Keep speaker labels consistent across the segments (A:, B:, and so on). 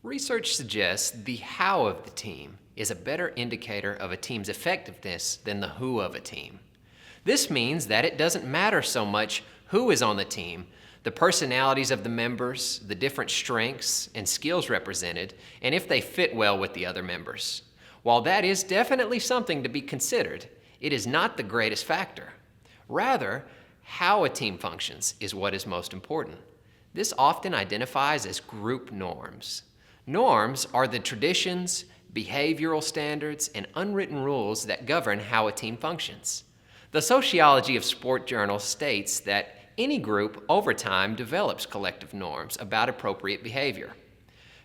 A: Research suggests the how of the team is a better indicator of a team's effectiveness than the who of a team. This means that it doesn't matter so much who is on the team, the personalities of the members, the different strengths and skills represented, and if they fit well with the other members. While that is definitely something to be considered, it is not the greatest factor. Rather, how a team functions is what is most important. This often identifies as group norms. Norms are the traditions, behavioral standards, and unwritten rules that govern how a team functions. The Sociology of Sport Journal states that any group over time develops collective norms about appropriate behavior.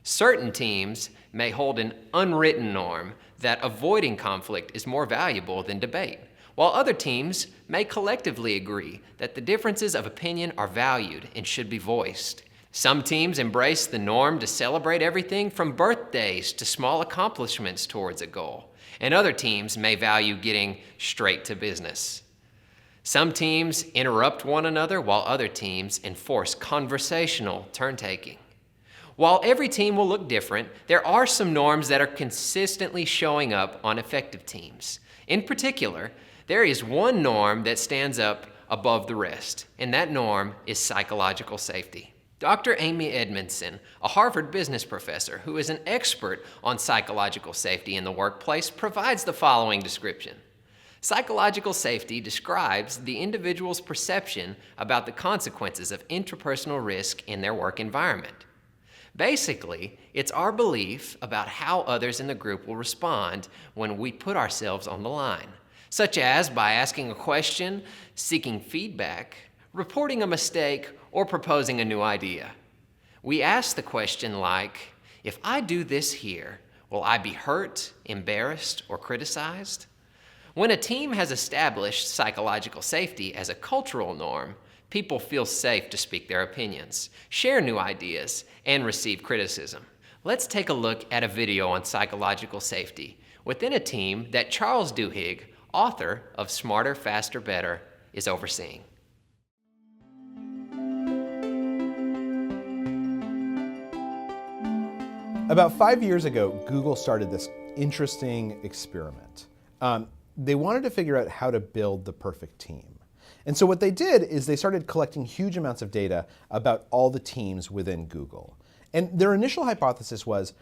A: Certain teams may hold an unwritten norm that avoiding conflict is more valuable than debate, while other teams may collectively agree that the differences of opinion are valued and should be voiced. Some teams embrace the norm to celebrate everything from birthdays to small accomplishments towards a goal, and other teams may value getting straight to business. Some teams interrupt one another while other teams enforce conversational turn-taking. While every team will look different, there are some norms that are consistently showing up on effective teams. In particular, there is one norm that stands up above the rest, and that norm is psychological safety. Dr. Amy Edmondson, a Harvard business professor who is an expert on psychological safety in the workplace, provides the following description. Psychological safety describes the individual's perception about the consequences of interpersonal risk in their work environment. Basically, it's our belief about how others in the group will respond when we put ourselves on the line, such as by asking a question, seeking feedback, reporting a mistake, or proposing a new idea. We ask the question like, if I do this here, will I be hurt, embarrassed, or criticized? When a team has established psychological safety as a cultural norm, people feel safe to speak their opinions, share new ideas, and receive criticism. Let's take a look at a video on psychological safety within a team that Charles Duhigg, author of Smarter, Faster, Better, is overseeing.
B: About 5 years ago, Google started this interesting experiment. They wanted to figure out how to build the perfect team. And so what they did is they started collecting huge amounts of data about all the teams within Google. And their initial hypothesis was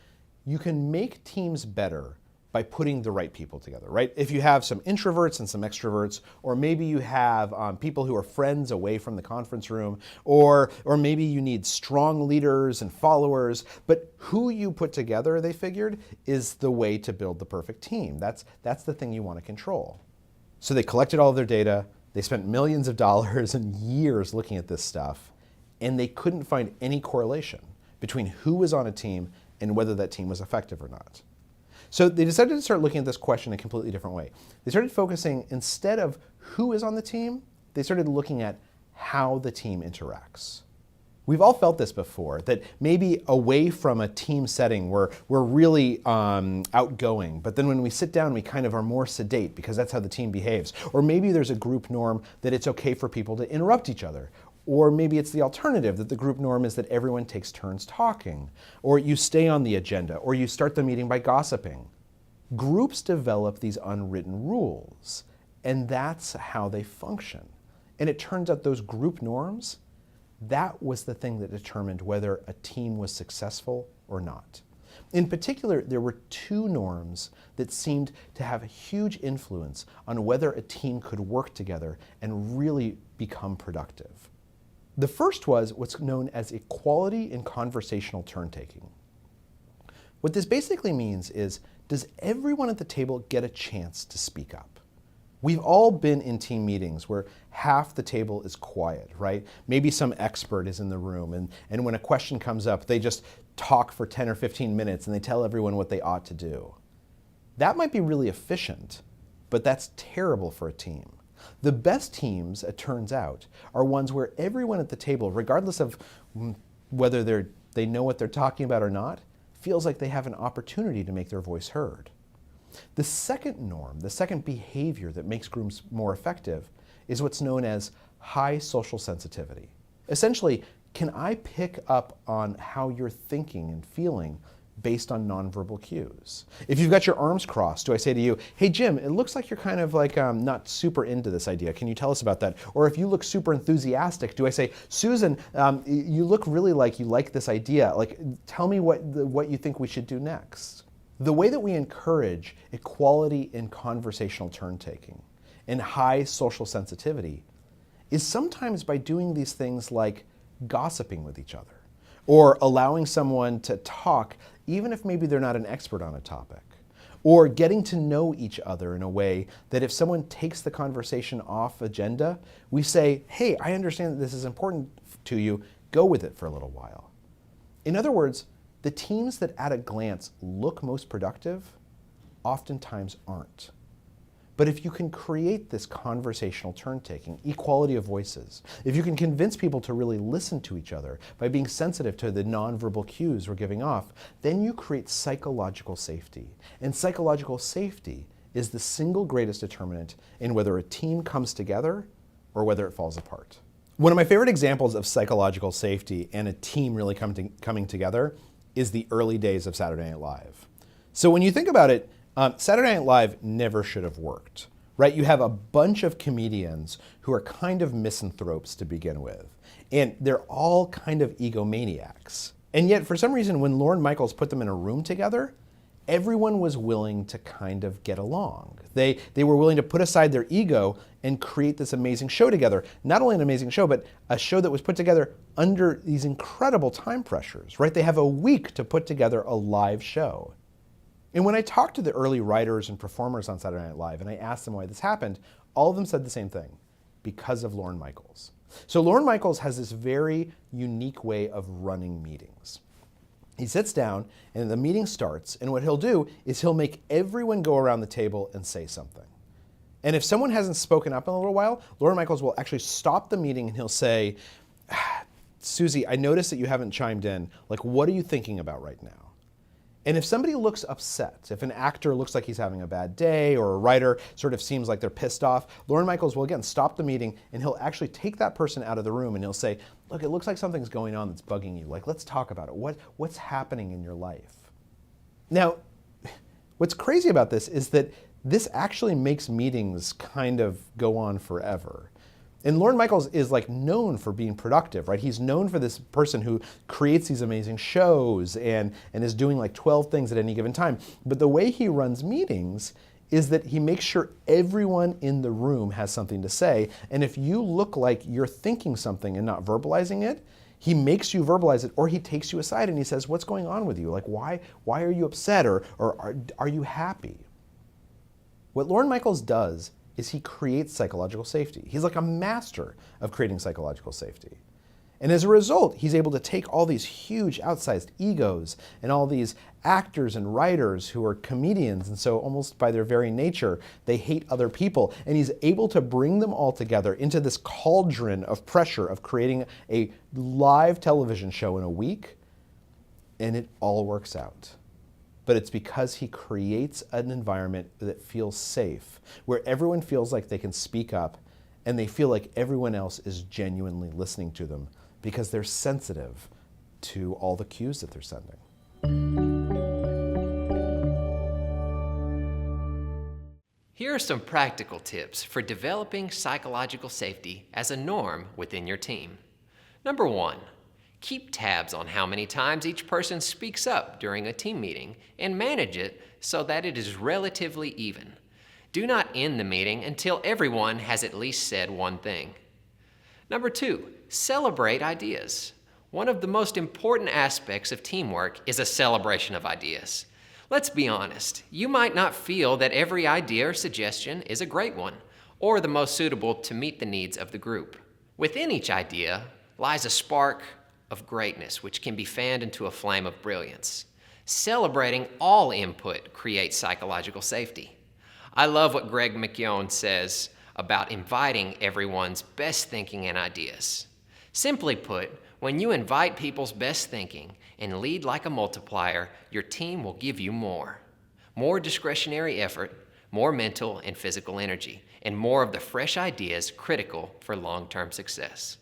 B: you can make teams better by putting the right people together, right? If you have some introverts and some extroverts, or maybe you have people who are friends away from the conference room, or maybe you need strong leaders and followers, but who you put together, they figured, is the way to build the perfect team. That's the thing you want to control. So they collected all of their data, they spent millions of dollars and years looking at this stuff, and they couldn't find any correlation between who was on a team and whether that team was effective or not. So they decided to start looking at this question in a completely different way. They started focusing, instead of who is on the team, they started looking at how the team interacts. We've all felt this before, that maybe away from a team setting we're really outgoing, but then when we sit down we kind of are more sedate because that's how the team behaves. Or maybe there's a group norm that it's okay for people to interrupt each other. Or maybe it's the alternative, that the group norm is that everyone takes turns talking, or you stay on the agenda, or you start the meeting by gossiping. Groups develop these unwritten rules, and that's how they function. And it turns out those group norms, that was the thing that determined whether a team was successful or not. In particular, there were two norms that seemed to have a huge influence on whether a team could work together and really become productive. The first was what's known as equality in conversational turn-taking. What this basically means is, does everyone at the table get a chance to speak up? We've all been in team meetings where half the table is quiet, right? Maybe some expert is in the room, and when a question comes up, they just talk for 10 or 15 minutes and they tell everyone what they ought to do. That might be really efficient, but that's terrible for a team. The best teams, it turns out, are ones where everyone at the table, regardless of whether they're they know what they're talking about or not, feels like they have an opportunity to make their voice heard. The second norm, the second behavior that makes groups more effective is what's known as high social sensitivity. Essentially, can I pick up on how you're thinking and feeling based on nonverbal cues? If you've got your arms crossed, do I say to you, hey Jim, it looks like you're kind of like not super into this idea. Can you tell us about that? Or if you look super enthusiastic, do I say, Susan, you look really like you like this idea. Like, tell me what you think we should do next. The way that we encourage equality in conversational turn-taking and high social sensitivity is sometimes by doing these things like gossiping with each other, or allowing someone to talk even if maybe they're not an expert on a topic, or getting to know each other in a way that if someone takes the conversation off agenda, we say, hey, I understand that this is important to you, go with it for a little while. In other words, the teams that at a glance look most productive oftentimes aren't. But if you can create this conversational turn-taking, equality of voices, if you can convince people to really listen to each other by being sensitive to the nonverbal cues we're giving off, then you create psychological safety. And psychological safety is the single greatest determinant in whether a team comes together or whether it falls apart. One of my favorite examples of psychological safety and a team really coming together is the early days of Saturday Night Live. So when you think about it, Saturday Night Live never should have worked, right? You have a bunch of comedians who are kind of misanthropes to begin with, and they're all kind of egomaniacs. And yet, for some reason, when Lorne Michaels put them in a room together, everyone was willing to kind of get along. They were willing to put aside their ego and create this amazing show together. Not only an amazing show, but a show that was put together under these incredible time pressures, right? They have a week to put together a live show. And when I talked to the early writers and performers on Saturday Night Live and I asked them why this happened, all of them said the same thing: because of Lorne Michaels. So Lorne Michaels has this very unique way of running meetings. He sits down and the meeting starts, and what he'll do is he'll make everyone go around the table and say something. And if someone hasn't spoken up in a little while, Lorne Michaels will actually stop the meeting and he'll say, Susie, I noticed that you haven't chimed in. Like, what are you thinking about right now? And if somebody looks upset, if an actor looks like he's having a bad day, or a writer sort of seems like they're pissed off, Lorne Michaels will again stop the meeting and he'll actually take that person out of the room and he'll say, look, it looks like something's going on that's bugging you. Like, let's talk about it. What's happening in your life? Now, what's crazy about this is that this actually makes meetings kind of go on forever. And Lorne Michaels is like known for being productive, right? He's known for this person who creates these amazing shows and is doing like 12 things at any given time. But the way he runs meetings is that he makes sure everyone in the room has something to say. And if you look like you're thinking something and not verbalizing it, he makes you verbalize it, or he takes you aside and he says, what's going on with you? Like, why are you upset, or are you happy? What Lorne Michaels does is he creates psychological safety. He's like a master of creating psychological safety. And as a result, he's able to take all these huge outsized egos and all these actors and writers who are comedians, and so almost by their very nature, they hate other people. And he's able to bring them all together into this cauldron of pressure of creating a live television show in a week, and it all works out. But it's because he creates an environment that feels safe, where everyone feels like they can speak up and they feel like everyone else is genuinely listening to them because they're sensitive to all the cues that they're sending.
A: Here are some practical tips for developing psychological safety as a norm within your team. Number 1. Keep tabs on how many times each person speaks up during a team meeting and manage it so that it is relatively even. Do not end the meeting until everyone has at least said one thing. Number 2, celebrate ideas. One of the most important aspects of teamwork is a celebration of ideas. Let's be honest, you might not feel that every idea or suggestion is a great one or the most suitable to meet the needs of the group. Within each idea lies a spark of greatness, which can be fanned into a flame of brilliance. Celebrating all input creates psychological safety. I love what Greg McKeown says about inviting everyone's best thinking and ideas. Simply put, When you invite people's best thinking and lead like a multiplier, your team will give you more. More discretionary effort, more mental and physical energy, and more of the fresh ideas critical for long-term success.